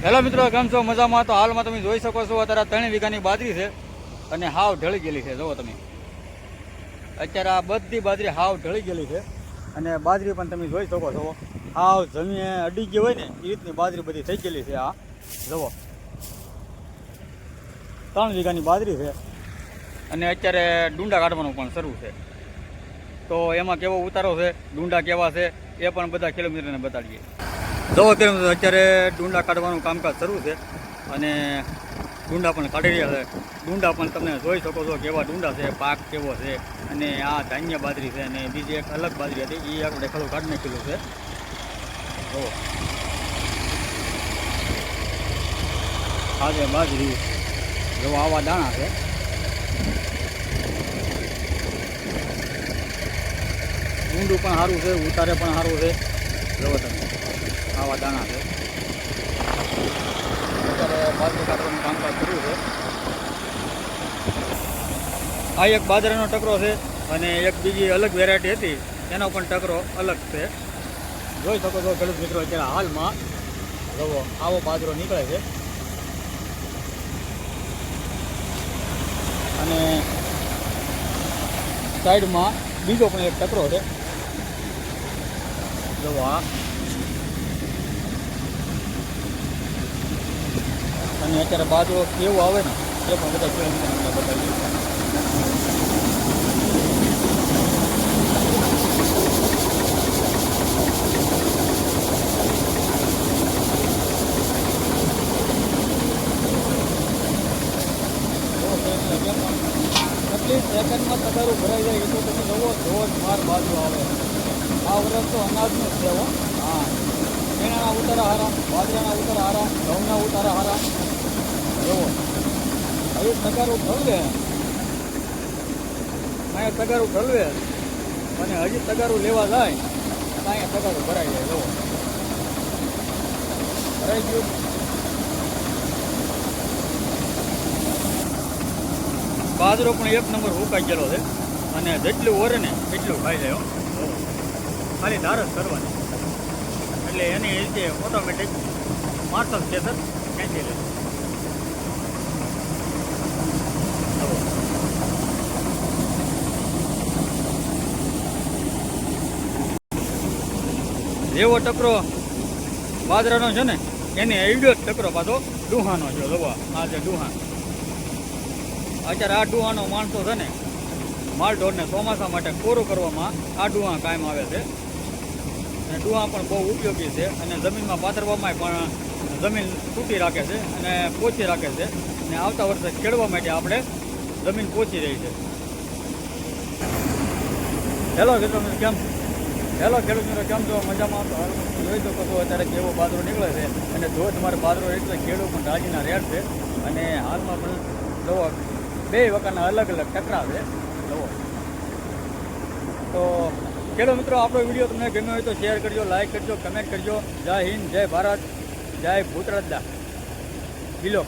Hello મિત્રો, કેમ છો? મજામાં? તો હાલમાં તમે જોઈ શકો છો અત્યારે 3 વીઘાની બાજરી છે અને હાવ ઢળી ગયેલી છે. જુઓ તમે, અત્યારે આ બધી બાજરી હાવ ઢળી ગયેલી છે અને બાજરી પણ તમે જોઈ શકો છો હાવ જમીને અડી ગઈ હોય ને એ રીતની બાજરી બધી થઈ ગયેલી છે. આ જુઓ 3 વીઘાની બાજરી છે અને અત્યારે ડુંડા કાઢવાનું પણ શરૂ છે. તો એમાં કેવો ઉતારો છે, ડુંડા કેવા છે એ પણ બધા કિલોમીટરને બતાડીએ. જો અત્યારે ડુંડા કાઢવાનું કામકાજ શરૂ છે અને ડુંડા પણ કાઢી રહ્યા છે. ડુંડા પણ તમે જોઈ શકો છો કેવા ડુંડા છે, પાક કેવો છે. અને આ ધાન્ય બાજરી છે અને બીજી એક અલગ બાજરી હતી એ આપણે ખરું કાઢી નાખેલું છે. જો આ છે બાજરી, જો આવા દાણા છે. ઊંડું પણ સારું છે, ઉતારે પણ સારું છે. જોવો તમે આવા દાણા છે. અત્યારે બાજરી કાઢવાનું કામકાજ શરૂ છે. આ એક બાજરાનો ટકરો છે અને એક બીજી અલગ વેરાયટી હતી એનો પણ ટકરો અલગ છે. જોઈ શકો છો ખેડૂત મિત્રો, અત્યારે હાલમાં જુઓ આવો બાજરો નીકળે છે અને સાઈડમાં બીજો પણ એક ટકરો છે. જુઓ આ અને અત્યારે બાજરો કેવો આવે ને એ પણ બધા ખેડૂતોને બતાવીએ. કેટલી સેકન્ડમાં તગારું ભરાઈ જાય એ તો તમે જુઓ, જોરદાર બાજુ આવે. આ વર્ષ તો અનાજનું જ છે. હા, ચણાના ઉતારા હારા, બાજરાના ઉતારા હારા, ઘઉંના ઉતારા હારા. જુઓ હવે તગારું ઠલવે, અહીંયા તગારું ઠલવે અને હજી તગારું લેવા જાય તો અહીંયા તગારું ભરાઈ જાય. જુઓ ભરાઈ ગયું. બાજરો પણ એક નંબર હુકાઈ ગયેલો છે અને જેટલું ઓરે ને એટલું ખાઈ જાય. ખાલી ધાર જ કરવાની એટલે એની રીતે ઓટોમેટિક માર્સલ ખેતર ખેંચી લે. જેવો ટકરો બાજરાનો છે ને એને એવડો જ ટકરો પાછો ડુહાનો છે. જોવા આ છે ડુહા. અત્યારે આ ડુહાનો માણસો છે ને માલઢોરને ચોમાસા માટે કોરું કરવામાં આ ડુહા કાયમ આવે છે અને ડુહા પણ બહુ ઉપયોગી છે અને જમીનમાં પાથરવામાં પણ જમીન તૂટી રાખે છે અને પોચી રાખે છે અને આવતા વર્ષે ખેડવા માટે આપણે જમીન પોચી રહી છે. હેલો ખેડૂત મિત્રો, કેમ? હેલો ખેડૂત મિત્રો, કેમ છો? મજામાં? તો હાલ જોઈ શકો છો અત્યારે કેવો બાજરો નીકળે છે અને જો તમારે બાજરો એટલે ખેડૂત પણ રાજીના રેટ છે અને હાલમાં પણ જુઓ 2 વખતના અલગ અલગ ટકરા છે. જુઓ તો ખેડૂત મિત્રો, આપણો વિડીયો તમને ગમ્યો હોય તો શેર કરજો, લાઈક કરજો, કમેન્ટ કરજો. જય હિન્દ, જય ભારત, જય ભૂતરદ્દા. બિલો.